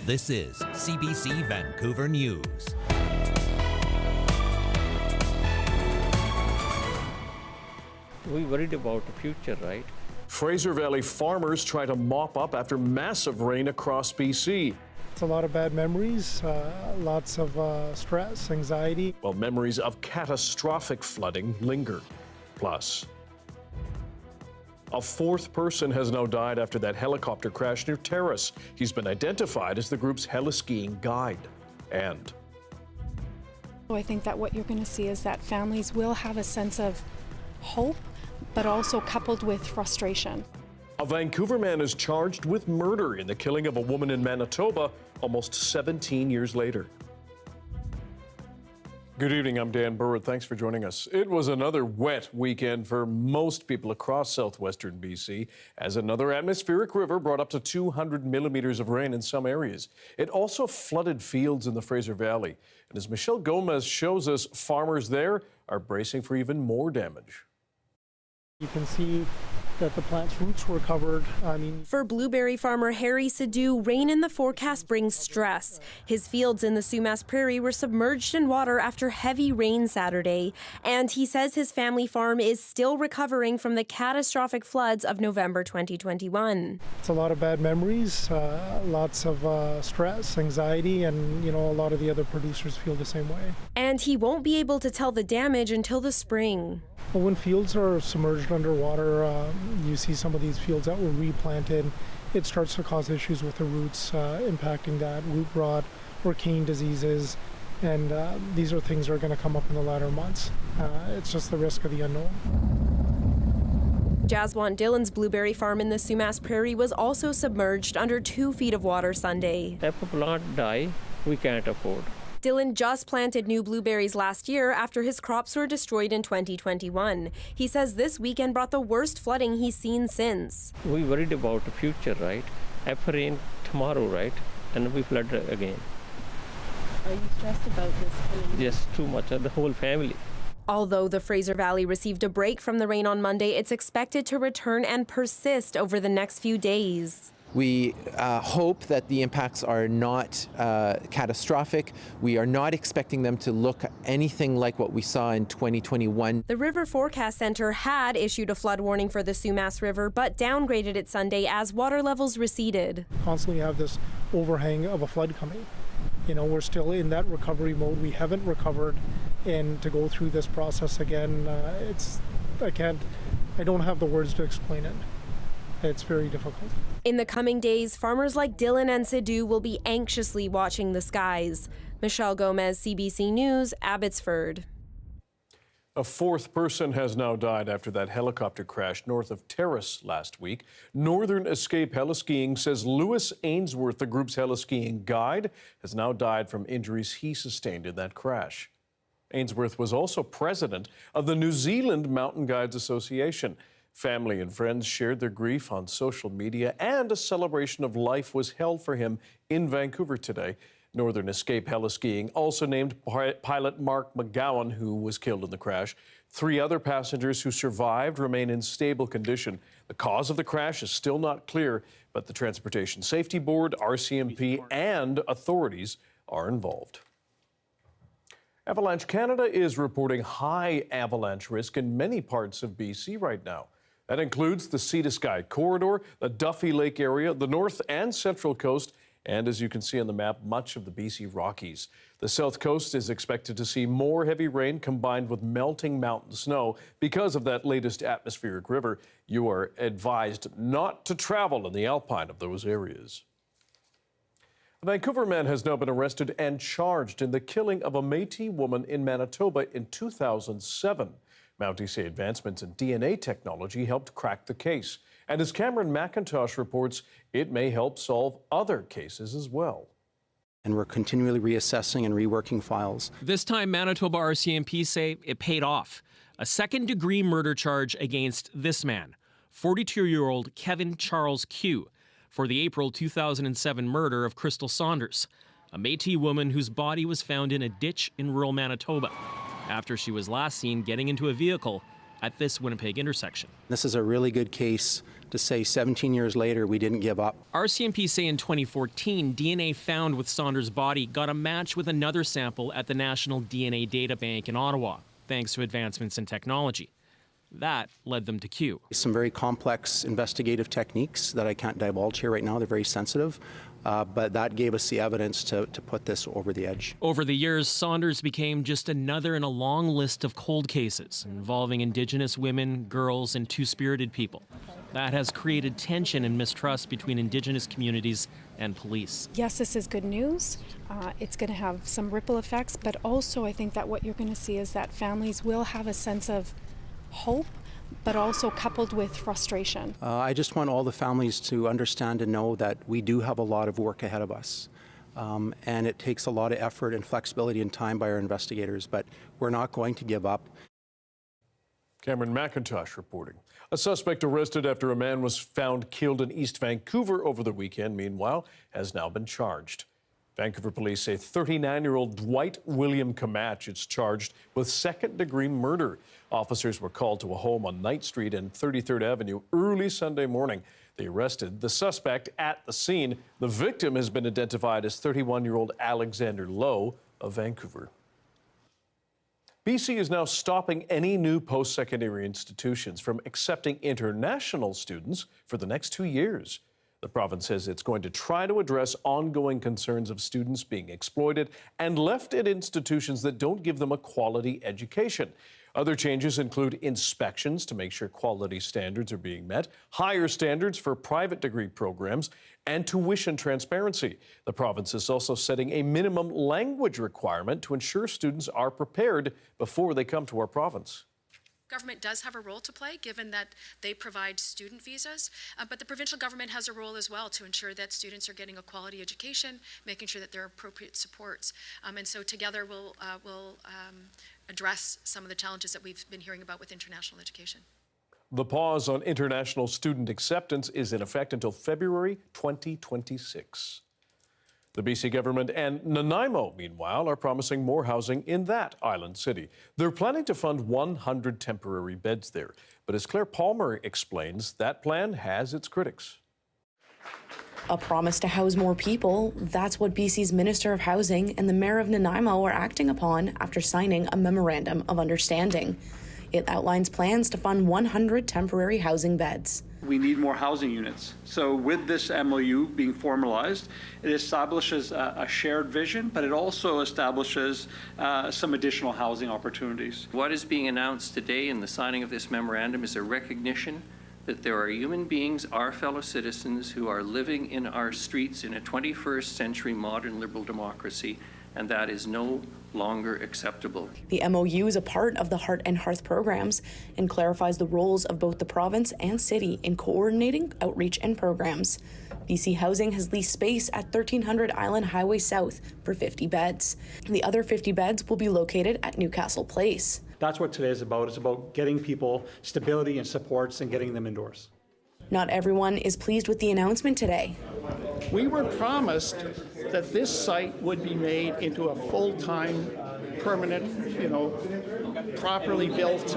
This is CBC Vancouver News. We worried about the future, right? Fraser Valley farmers try to mop up after massive rain across BC. It's a lot of bad memories, lots of stress, anxiety. While memories of catastrophic flooding linger. Plus, a fourth person has now died after that helicopter crash near Terrace. He's been identified as the group's heli-skiing guide. And I think that what you're going to see is that families will have a sense of hope, but also coupled with frustration. a Vancouver man is charged with murder in the killing of a woman in Manitoba almost 17 years later. Good evening, I'm Dan Burritt. Thanks for joining us. It was another wet weekend for most people across southwestern BC as another atmospheric river brought up to 200 millimeters of rain in some areas. It also flooded fields in the Fraser Valley. And as Michelle Gomez shows us, farmers there are bracing for even more damage. You can see that the plant's roots were covered. For blueberry farmer Harry Sidhu, rain in the forecast brings stress. His fields in the Sumas Prairie were submerged in water after heavy rain Saturday, and he says his family farm is still recovering from the catastrophic floods of November 2021. It's a lot of bad memories, lots of stress, anxiety, and a lot of the other producers feel the same way. And he won't be able to tell the damage until the spring. But when fields are submerged underwater, you see some of these fields that were replanted, it starts to cause issues with the roots, impacting that root rot or cane diseases, and these are things that are going to come up in the latter months. It's just the risk of the unknown. Jaswant Dillon's blueberry farm in the Sumas Prairie was also submerged under 2 feet of water Sunday. If a plant die, we can't afford. Dillon just planted new blueberries last year after his crops were destroyed in 2021. He says this weekend brought the worst flooding he's seen since. We worried about the future, right? If rain tomorrow, right? And we flood again. Are you stressed about this coming? Yes, too much. The whole family. Although the Fraser Valley received a break from the rain on Monday, it's expected to return and persist over the next few days. We hope that the impacts are not catastrophic. We are not expecting them to look anything like what we saw in 2021. The River Forecast Center had issued a flood warning for the Sumas River, but downgraded it Sunday as water levels receded. Constantly have this overhang of a flood coming. We're still in that recovery mode. We haven't recovered, and to go through this process again, I don't have the words to explain it. It's very difficult. In the coming days, farmers like Dillon and Sidhu will be anxiously watching the skies. Michelle Gomez, CBC News, Abbotsford. A fourth person has now died after that helicopter crash north of Terrace last week. Northern Escape Heli-Skiing says Lewis Ainsworth, the group's heli-skiing guide, has now died from injuries he sustained in that crash. Ainsworth was also president of the New Zealand Mountain Guides Association. Family and friends shared their grief on social media, and a celebration of life was held for him in Vancouver today. Northern Escape Heli-Skiing also named pilot Mark McGowan, who was killed in the crash. 3 other passengers who survived remain in stable condition. The cause of the crash is still not clear, but the Transportation Safety Board, RCMP, and authorities are involved. Avalanche Canada is reporting high avalanche risk in many parts of BC right now. That includes the Sea to Sky corridor, the Duffy Lake area, the north and central coast, and as you can see on the map, much of the BC Rockies. The south coast is expected to see more heavy rain combined with melting mountain snow because of that latest atmospheric river. You are advised not to travel in the alpine of those areas. A Vancouver man has now been arrested and charged in the killing of a Métis woman in Manitoba in 2007. Mounties say advancements in DNA technology helped crack the case. And as Cameron McIntosh reports, it may help solve other cases as well. And we're continually reassessing and reworking files. This time, Manitoba RCMP say it paid off. A second-degree murder charge against this man, 42-year-old Kevin Charles Q, for the April 2007 murder of Crystal Saunders, a Métis woman whose body was found in a ditch in rural Manitoba after she was last seen getting into a vehicle at this Winnipeg intersection. This is a really good case to say 17 years later we didn't give up. RCMP say in 2014, DNA found with Saunders' body got a match with another sample at the National DNA Data Bank in Ottawa, thanks to advancements in technology. That led them to Q. Some very complex investigative techniques that I can't divulge here right now. They're very sensitive, but that gave us the evidence to put this over the edge. Over the years, Saunders became just another in a long list of cold cases involving Indigenous women, girls, and two-spirited people. That has created tension and mistrust between Indigenous communities and police. Yes, this is good news. It's going to have some ripple effects, but also I think that what you're going to see is that families will have a sense of hope, but also coupled with frustration. I just want all the families to understand and know that we do have a lot of work ahead of us. And it takes a lot of effort and flexibility and time by our investigators, but we're not going to give up. Cameron McIntosh reporting. A suspect arrested after a man was found killed in East Vancouver over the weekend, meanwhile, has now been charged. Vancouver police say 39-year-old Dwight William Kamach is charged with second-degree murder. Officers were called to a home on Knight Street and 33rd Avenue early Sunday morning. They arrested the suspect at the scene. The victim has been identified as 31-year-old Alexander Lowe of Vancouver. BC is now stopping any new post-secondary institutions from accepting international students for the next 2 years. The province says it's going to try to address ongoing concerns of students being exploited and left at institutions that don't give them a quality education. Other changes include inspections to make sure quality standards are being met, higher standards for private degree programs, and tuition transparency. The province is also setting a minimum language requirement to ensure students are prepared before they come to our province. Government does have a role to play, given that they provide student visas, but the provincial government has a role as well to ensure that students are getting a quality education, making sure that there are appropriate supports. And so together we'll address some of the challenges that we've been hearing about with international education. The pause on international student acceptance is in effect until February 2026. The BC government and Nanaimo, meanwhile, are promising more housing in that island city. They're planning to fund 100 temporary beds there. But as Claire Palmer explains, that plan has its critics. A promise to house more people, that's what BC's Minister of Housing and the Mayor of Nanaimo are acting upon after signing a Memorandum of Understanding. It outlines plans to fund 100 temporary housing beds. We need more housing units. So with this MOU being formalized, it establishes a shared vision, but it also establishes some additional housing opportunities. What is being announced today in the signing of this memorandum is a recognition that there are human beings, our fellow citizens, who are living in our streets in a 21st century modern liberal democracy, and that is no longer acceptable. The MOU is a part of the Heart and Hearth programs and clarifies the roles of both the province and city in coordinating outreach and programs. BC Housing has leased space at 1300 Island Highway South for 50 beds. The other 50 beds will be located at Newcastle Place. That's what today is about. It's about getting people stability and supports and getting them indoors. Not everyone is pleased with the announcement today. We were promised that this site would be made into a full-time, permanent, properly built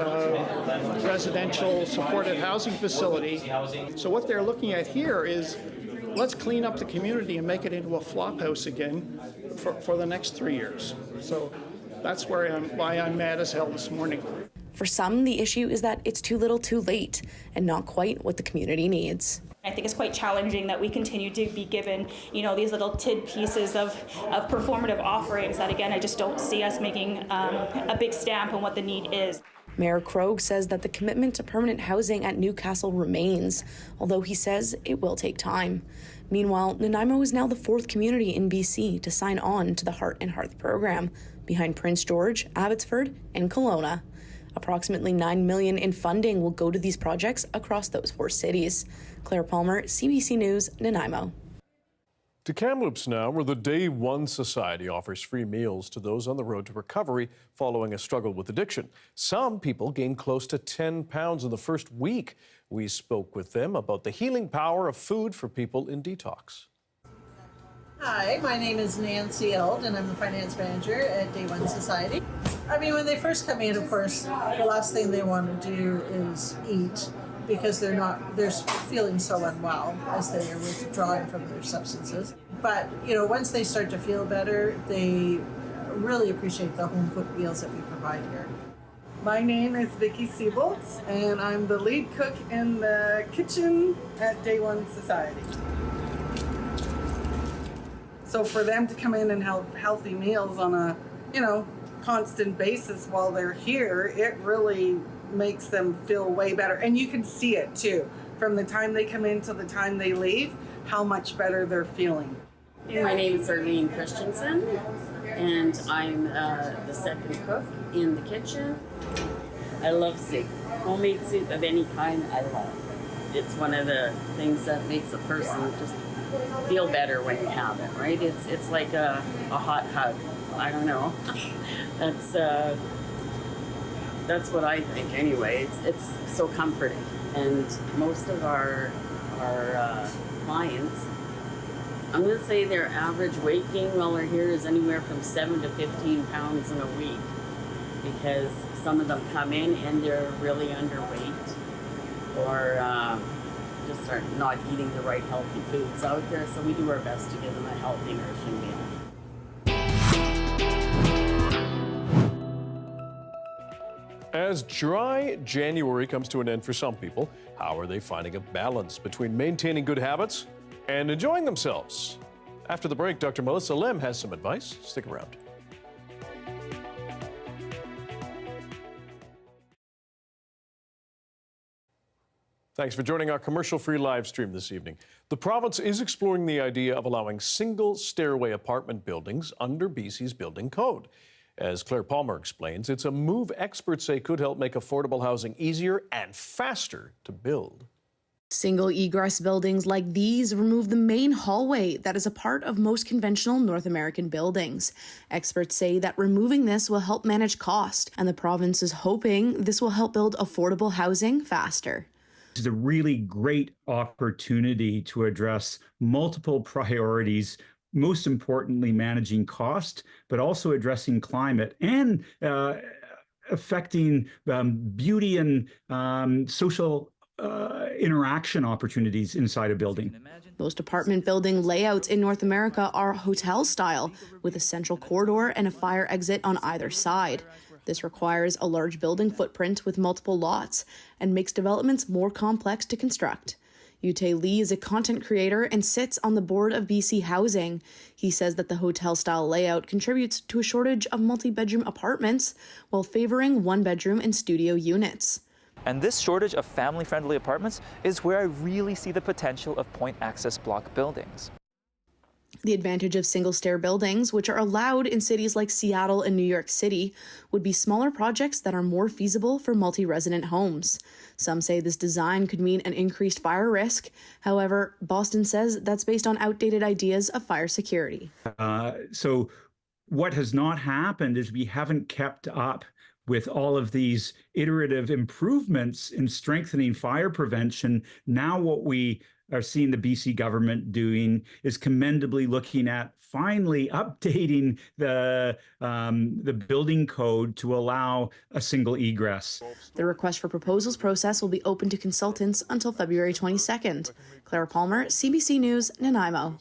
residential supported housing facility. So what they're looking at here is, let's clean up the community and make it into a flop house again for the next 3 years. So that's why I'm mad as hell this morning. For some, the issue is that it's too little too late and not quite what the community needs. I think it's quite challenging that we continue to be given, these little tid pieces of performative offerings that, again, I just don't see us making a big stamp on what the need is. Mayor Krogh says that the commitment to permanent housing at Newcastle remains, although he says it will take time. Meanwhile, Nanaimo is now the 4th community in BC to sign on to the Heart and Hearth program, behind Prince George, Abbotsford, and Kelowna. Approximately $9 million in funding will go to these projects across those 4 cities. Claire Palmer, CBC News, Nanaimo. To Kamloops now, where the Day One Society offers free meals to those on the road to recovery following a struggle with addiction. Some people gained close to 10 pounds in the first week. We spoke with them about the healing power of food for people in detox. Hi, my name is Nancy Eld, and I'm the finance manager at Day One Society. I mean, when they first come in, of course, the last thing they want to do is eat because they're feeling so unwell as they are withdrawing from their substances. But, you know, once they start to feel better, they really appreciate the home-cooked meals that we provide here. My name is Vicki Siebelts, and I'm the lead cook in the kitchen at Day One Society. So for them to come in and have healthy meals on a, constant basis while they're here, it really makes them feel way better. And you can see it too, from the time they come in to the time they leave, how much better they're feeling. My name is Arlene Christensen, and I'm the second cook in the kitchen. I love soup. Homemade soup of any kind, I love. It's one of the things that makes a person just feel better when you have it, right? It's like a hot hug. I don't know. That's what I think anyway. It's so comforting. And most of our clients, I'm going to say their average weight gain while they're here is anywhere from 7 to 15 pounds in a week, because some of them come in and they're really underweight or just are not eating the right healthy foods out there. So we do our best to give them a healthy, nourishing meal. As dry January comes to an end for some people, how are they finding a balance between maintaining good habits and enjoying themselves? After the break, Dr. Melissa Lem has some advice. Stick around. Thanks for joining our commercial-free live stream this evening. The province is exploring the idea of allowing single stairway apartment buildings under BC's building code. As Claire Palmer explains, it's a move experts say could help make affordable housing easier and faster to build. Single egress buildings like these remove the main hallway that is a part of most conventional North American buildings. Experts say that removing this will help manage cost, and the province is hoping this will help build affordable housing faster. It's a really great opportunity to address multiple priorities, most importantly managing cost, but also addressing climate and affecting beauty and social interaction opportunities inside a building. Most apartment building layouts in North America are hotel style, with a central corridor and a fire exit on either side. This requires a large building footprint with multiple lots and makes developments more complex to construct. Yute Lee is a content creator and sits on the board of BC Housing. He says that the hotel-style layout contributes to a shortage of multi-bedroom apartments while favoring one-bedroom and studio units. And this shortage of family-friendly apartments is where I really see the potential of point-access block buildings. The advantage of single-stair buildings, which are allowed in cities like Seattle and New York City, would be smaller projects that are more feasible for multi-resident homes. Some say this design could mean an increased fire risk. However, Boston says that's based on outdated ideas of fire security. So what has not happened is we haven't kept up with all of these iterative improvements in strengthening fire prevention. Now what we are seeing the BC government doing is commendably looking at finally updating the building code to allow a single egress. The request for proposals process will be open to consultants until February 22nd. Claire Palmer, CBC News, Nanaimo.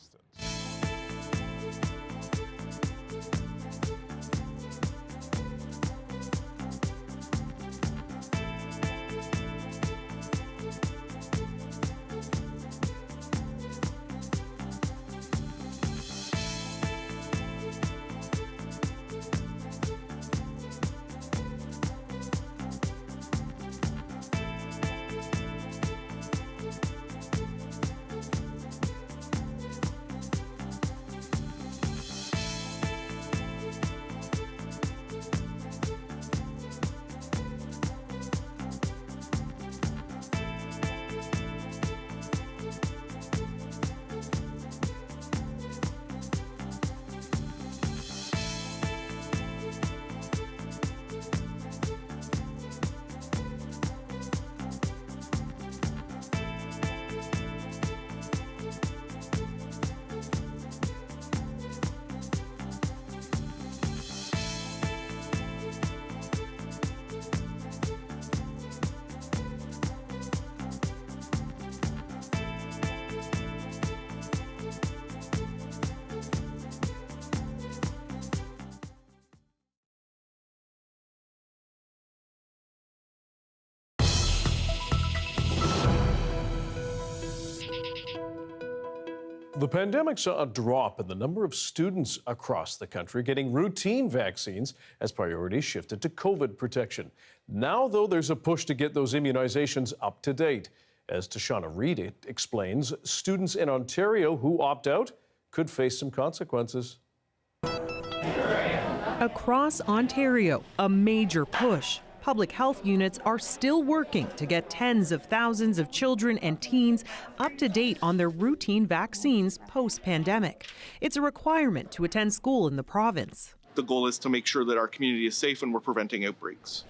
The pandemic saw a drop in the number of students across the country getting routine vaccines as priorities shifted to COVID protection. Now, though, there's a push to get those immunizations up to date. As Tashana Reid explains, students in Ontario who opt out could face some consequences. Across Ontario, a major push. Public health units are still working to get tens of thousands of children and teens up to date on their routine vaccines post-pandemic. It's a requirement to attend school in the province. The goal is to make sure that our community is safe and we're preventing outbreaks.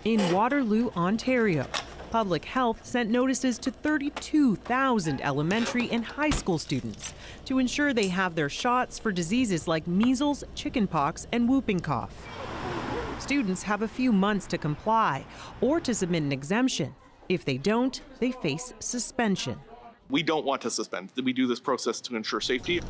In Waterloo, Ontario, Public Health sent notices to 32,000 elementary and high school students to ensure they have their shots for diseases like measles, chickenpox, and whooping cough. Students have a few months to comply or to submit an exemption. If they don't, they face suspension. We don't want to suspend. We do this process to ensure safety.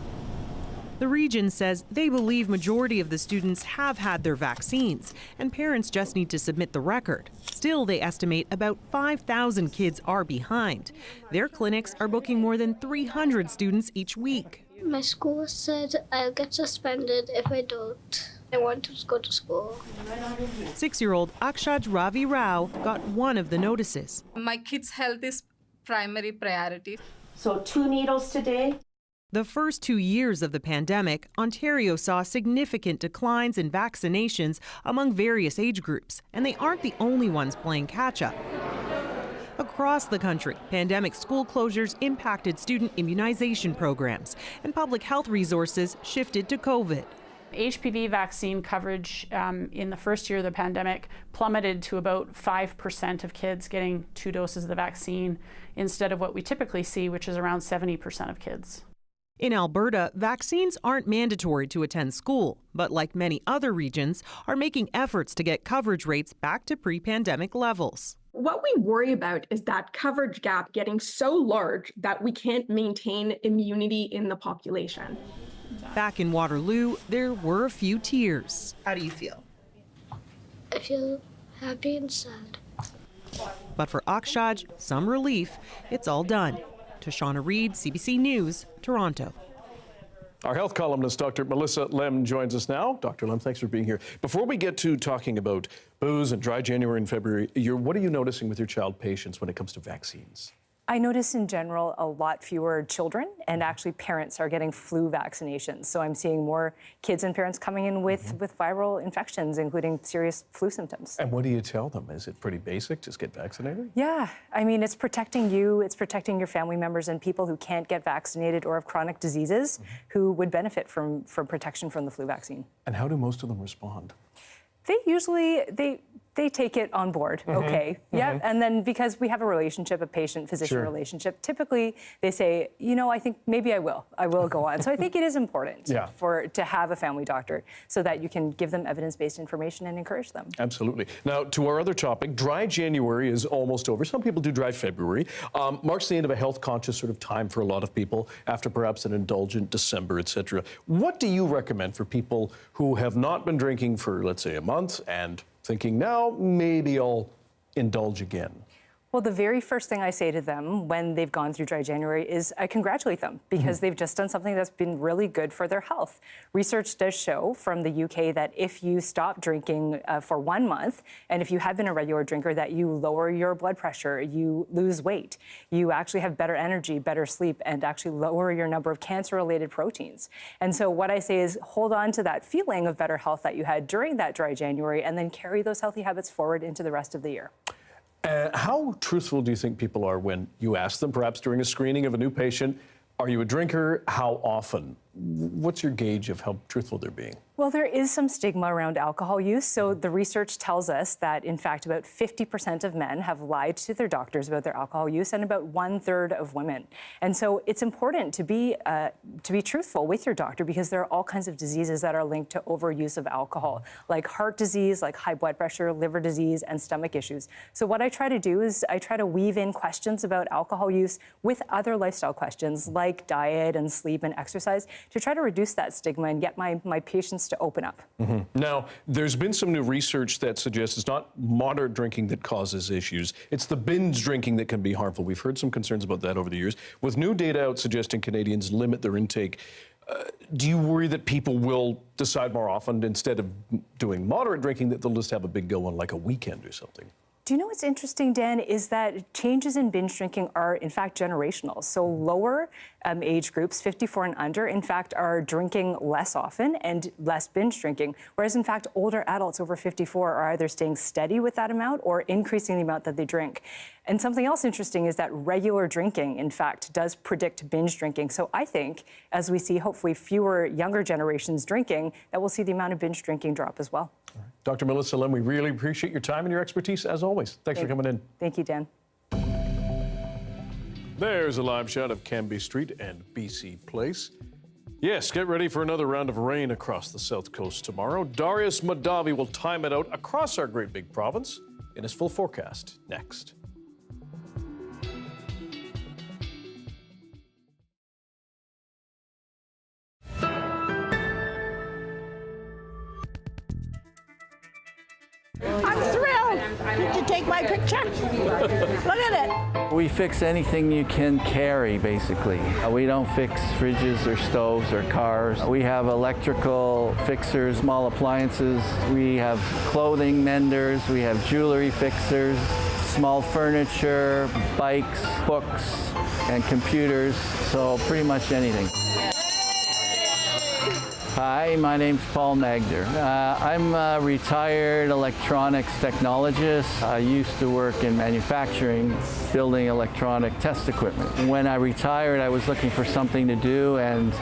The region says they believe majority of the students have had their vaccines, and parents just need to submit the record. Still, they estimate about 5,000 kids are behind. Their clinics are booking more than 300 students each week. My school said I'll get suspended if I don't. I want to go to school. 6-year-old Akshaj Ravi Rao got one of the notices. My kid's health is primary priority. So 2 needles today? The first 2 years of the pandemic, Ontario saw significant declines in vaccinations among various age groups, and they aren't the only ones playing catch-up. Across the country, pandemic school closures impacted student immunization programs, and public health resources shifted to COVID. HPV vaccine coverage in the first year of the pandemic plummeted to about 5% of kids getting 2 doses of the vaccine instead of what we typically see, which is around 70% of kids. In Alberta, vaccines aren't mandatory to attend school, but like many other regions, are making efforts to get coverage rates back to pre-pandemic levels. What we worry about is that coverage gap getting so large that we can't maintain immunity in the population. Back in Waterloo, there were a few tears. How do you feel? I feel happy and sad. But for Akshaj, some relief. It's all done. Tashana Reid, CBC News, Toronto. Our health columnist, Dr. Melissa Lem, joins us now. Dr. Lem, thanks for being here. Before we get to talking about booze and dry January and February, what are you noticing with your child patients when it comes to vaccines? I notice in general a lot fewer children, and actually parents are getting flu vaccinations. So I'm seeing more kids and parents coming in with viral infections, including serious flu symptoms. And what do you tell them? Is it pretty basic? Just get vaccinated? Yeah, I mean, it's protecting you, it's protecting your family members and people who can't get vaccinated or have chronic diseases who would benefit from protection from the flu vaccine. And how do most of them respond? They usually, they take it on board, okay. Yeah, and then because we have a relationship, a patient-physician relationship, typically they say, you know, I think maybe I will go on. So I think it is important to have a family doctor so that you can give them evidence-based information and encourage them. Absolutely. Now, to our other topic, dry January is almost over. Some people do dry February. Marks the end of a health-conscious sort of time for a lot of people after perhaps an indulgent December, etc. What do you recommend for people who have not been drinking for, let's say, a month and thinking now maybe I'll indulge again? Well, the very first thing I say to them when they've gone through dry January is I congratulate them because they've just done something that's been really good for their health. Research does show from the UK that if you stop drinking for 1 month, and if you have been a regular drinker, that you lower your blood pressure, you lose weight, you actually have better energy, better sleep, and actually lower your number of cancer-related proteins. And so what I say is hold on to that feeling of better health that you had during that dry January and then carry those healthy habits forward into the rest of the year. How truthful do you think people are when you ask them, perhaps during a screening of a new patient, are you a drinker? How often? What's your gauge of how truthful they're being? Well, there is some stigma around alcohol use. So the research tells us that, in fact, about 50% of men have lied to their doctors about their alcohol use, and about 1/3 of women. And so it's important to be truthful with your doctor because there are all kinds of diseases that are linked to overuse of alcohol, like heart disease, like high blood pressure, liver disease, and stomach issues. So what I try to do is I try to weave in questions about alcohol use with other lifestyle questions like diet and sleep and exercise to try to reduce that stigma and get my patients to open up. Now, there's been some new research that suggests it's not moderate drinking that causes issues. It's the binge drinking that can be harmful. We've heard some concerns about that over the years. With new data out suggesting Canadians limit their intake, do you worry that people will decide more often, instead of doing moderate drinking, that they'll just have a big go on like a weekend or something? Do you know what's interesting, Dan, is that changes in binge drinking are, in fact, generational. So lower age groups, 54 and under, in fact, are drinking less often and less binge drinking, whereas, in fact, older adults over 54 are either staying steady with that amount or increasing the amount that they drink. And something else interesting is that regular drinking, in fact, does predict binge drinking. So I think, as we see hopefully fewer younger generations drinking, that we'll see the amount of binge drinking drop as well. Dr. Melissa Lim, we really appreciate your time and your expertise, as always. Thanks for coming in. Thank you, Dan. There's a live shot of Cambie Street and BC Place. Yes, get ready for another round of rain across the south coast tomorrow. Darius Madavi will time it out across our great big province in his full forecast next. I'm thrilled. Did you take my picture? Look at it. We fix anything you can carry, basically. We don't fix fridges or stoves or cars. We have electrical fixers, small appliances. We have clothing menders. We have jewelry fixers, small furniture, bikes, books, and computers. So pretty much anything. Hi, my name's Paul Magder. I'm a retired electronics technologist. I used to work in manufacturing, building electronic test equipment. When I retired, I was looking for something to do, and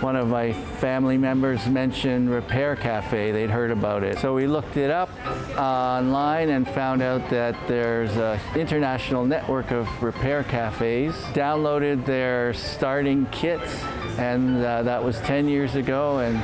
one of my family members mentioned Repair Cafe. They'd heard about it. So we looked it up online and found out that there's an international network of repair cafes. Downloaded their starting kits, and that was 10 years ago, and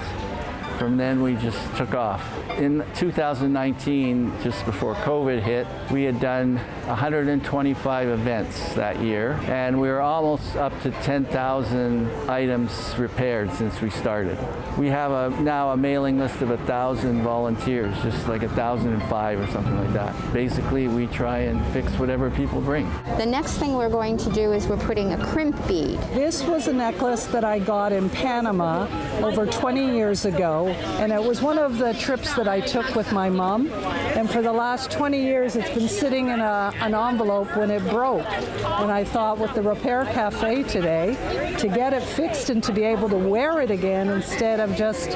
from then we just took off. In 2019, just before COVID hit, we had done 125 events that year, and we were almost up to 10,000 items repaired since we started. We have now a mailing list of 1,000 volunteers, just like 1,005 or something like that. Basically, we try and fix whatever people bring. The next thing we're going to do is we're putting a crimp bead. This was a necklace that I got in Panama over 20 years ago, and it was one of the trips that I took with my mom. And for the last 20 years, it's been sitting in an envelope when it broke. And I thought, with the Repair Cafe today, to get it fixed and to be able to wear it again instead of just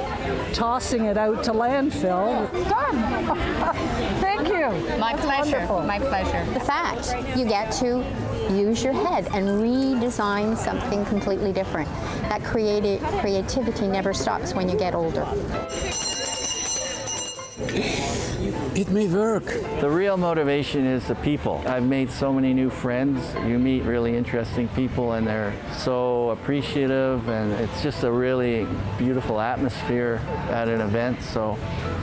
tossing it out to landfill. It's done. Thank you. My pleasure. Wonderful. My pleasure. The fact you get to use your head and redesign something completely different. That creativity never stops when you get older. It may work. The real motivation is the people. I've made so many new friends. You meet really interesting people, and they're so appreciative, and it's just a really beautiful atmosphere at an event. So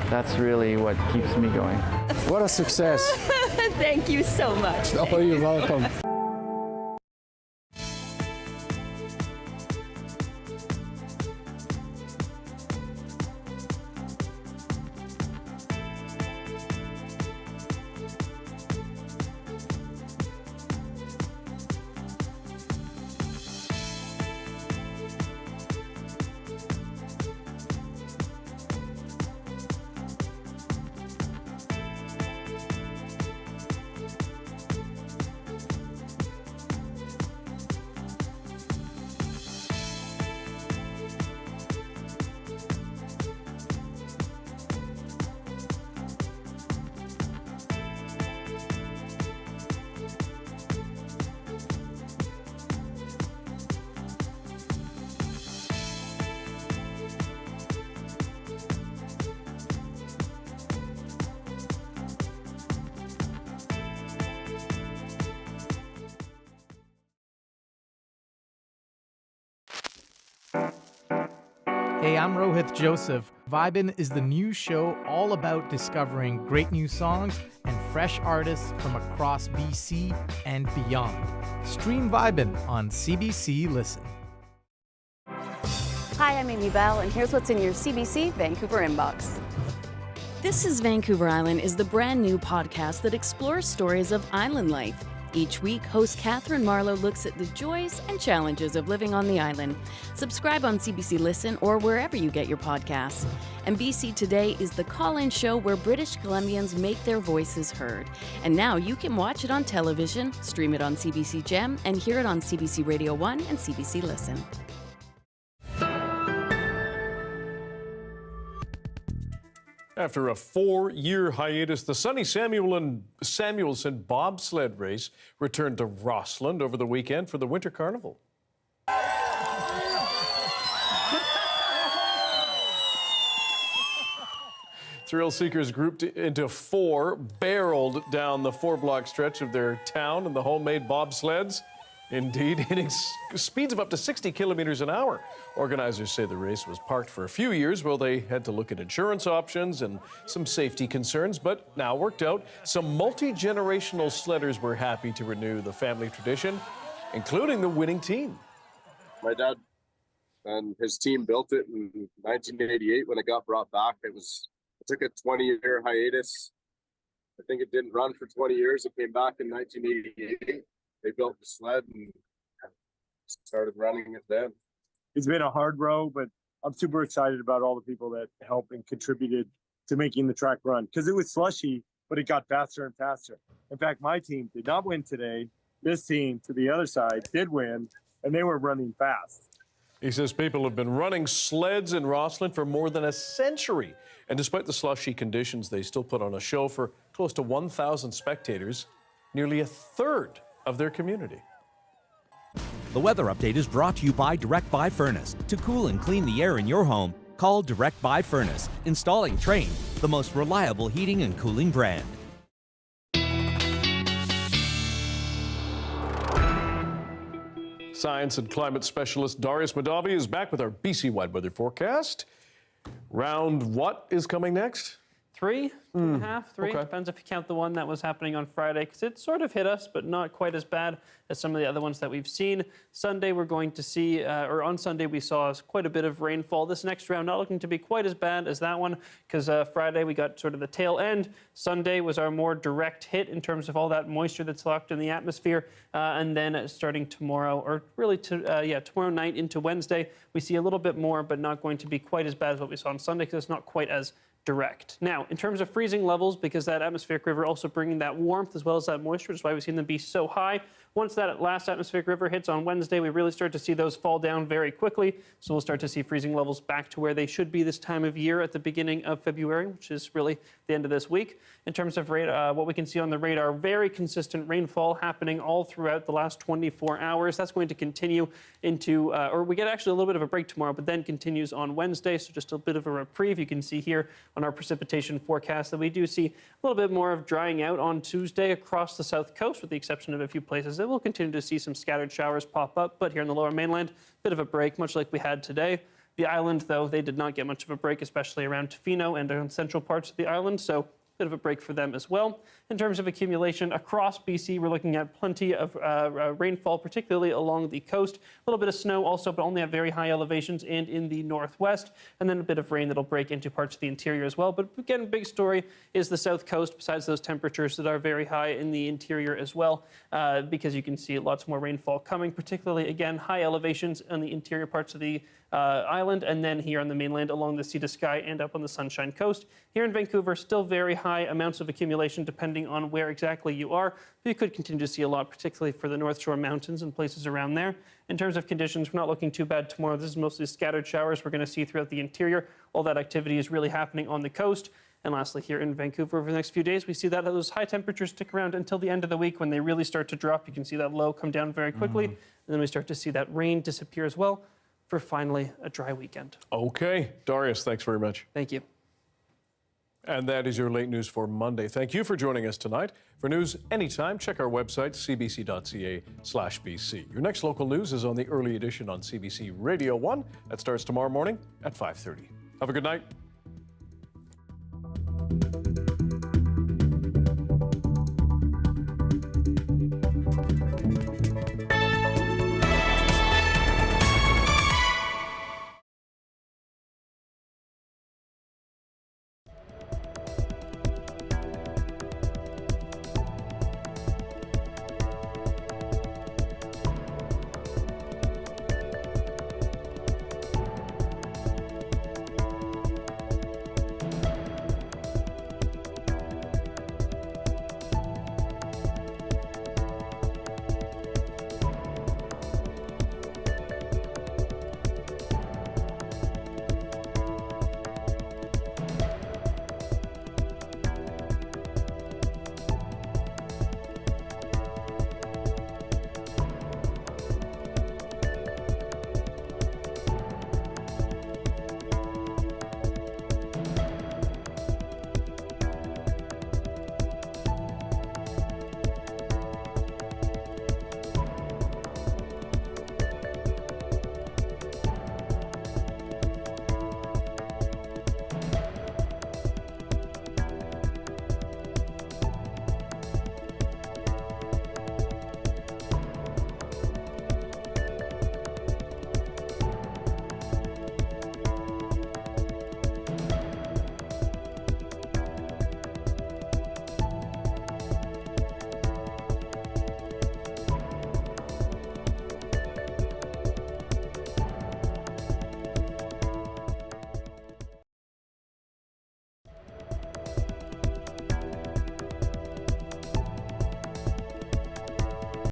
that's really what keeps me going. What a success. Thank you so much. Oh, you're welcome. Hey, I'm Rohith Joseph. Vibin' is the new show all about discovering great new songs and fresh artists from across BC and beyond. Stream Vibin' on CBC Listen. Hi, I'm Amy Bell, and here's what's in your CBC Vancouver inbox. This is Vancouver Island is the brand new podcast that explores stories of island life. Each week, host Catherine Marlowe looks at the joys and challenges of living on the island. Subscribe on CBC Listen or wherever you get your podcasts. And BC Today is the call-in show where British Columbians make their voices heard. And now you can watch it on television, stream it on CBC Gem, and hear it on CBC Radio 1 and CBC Listen. After a 4-year hiatus, the Sonny Samuelson bobsled race returned to Rosland over the weekend for the Winter Carnival. Thrill seekers grouped into 4 barreled down the 4-block stretch of their town in the homemade bobsleds. Indeed, hitting speeds of up to 60 kilometers an hour. Organizers say the race was parked for a few years while they had to look at insurance options and some safety concerns, but now worked out. Some multi-generational sledders were happy to renew the family tradition, including the winning team. My dad and his team built it in 1988 when it got brought back. It took a 20-year hiatus. I think it didn't run for 20 years. It came back in 1988. They built the sled and started running it then. It's been a hard row, but I'm super excited about all the people that helped and contributed to making the track run, because it was slushy, but it got faster and faster. In fact, my team did not win today. This team to the other side did win, and they were running fast. He says people have been running sleds in Rosland for more than a century. And despite the slushy conditions, they still put on a show for close to 1,000 spectators, nearly a third of their community. The weather update is brought to you by Direct Buy Furnace. To cool and clean the air in your home, call Direct Buy Furnace. Installing Train, the most reliable heating and cooling brand. Science and climate specialist Darius Madavi is back with our BC-wide weather forecast. Round what is coming next? 3, 2.5, 3. Okay. Depends if you count the one that was happening on Friday, because it sort of hit us, but not quite as bad as some of the other ones that we've seen. Sunday, we're going to see, or on Sunday, we saw quite a bit of rainfall. This next round not looking to be quite as bad as that one, because Friday we got sort of the tail end. Sunday was our more direct hit in terms of all that moisture that's locked in the atmosphere. And then starting tomorrow, or really tomorrow night into Wednesday, we see a little bit more, but not going to be quite as bad as what we saw on Sunday, because it's not quite as direct. Now, in terms of freezing levels, because that atmospheric river also bringing that warmth as well as that moisture, which is why we've seen them be so high. Once that last atmospheric river hits on Wednesday, we really start to see those fall down very quickly. So we'll start to see freezing levels back to where they should be this time of year at the beginning of February, which is really the end of this week. In terms of what we can see on the radar, very consistent rainfall happening all throughout the last 24 hours. That's going to continue into, or we get actually a little bit of a break tomorrow, but then continues on Wednesday. So just a bit of a reprieve. You can see here on our precipitation forecast that we do see a little bit more of drying out on Tuesday across the south coast, with the exception of a few places. We'll continue to see some scattered showers pop up, but here in the lower mainland, a bit of a break, much like we had today. The island, though, they did not get much of a break, especially around Tofino and in central parts of the island, so bit of a break for them as well. In terms of accumulation across BC, we're looking at plenty of rainfall, particularly along the coast. A little bit of snow also, but only at very high elevations and in the northwest. And then a bit of rain that'll break into parts of the interior as well. But again, big story is the south coast, besides those temperatures that are very high in the interior as well, because you can see lots more rainfall coming, particularly, again, high elevations in the interior parts of the island, and then here on the mainland along the sea to sky and up on the Sunshine Coast. Here in Vancouver, still very high amounts of accumulation depending on where exactly you are. But you could continue to see a lot, particularly for the North Shore Mountains and places around there. In terms of conditions, we're not looking too bad tomorrow. This is mostly scattered showers we're going to see throughout the interior. All that activity is really happening on the coast. And lastly, here in Vancouver over the next few days, we see that those high temperatures stick around until the end of the week when they really start to drop. You can see that low come down very quickly. And then we start to see that rain disappear as well for finally a dry weekend. Okay. Darius, thanks very much. Thank you. And that is your late news for Monday. Thank you for joining us tonight. For news anytime, check our website, cbc.ca/BC. Your next local news is on the early edition on CBC Radio 1. That starts tomorrow morning at 5:30. Have a good night.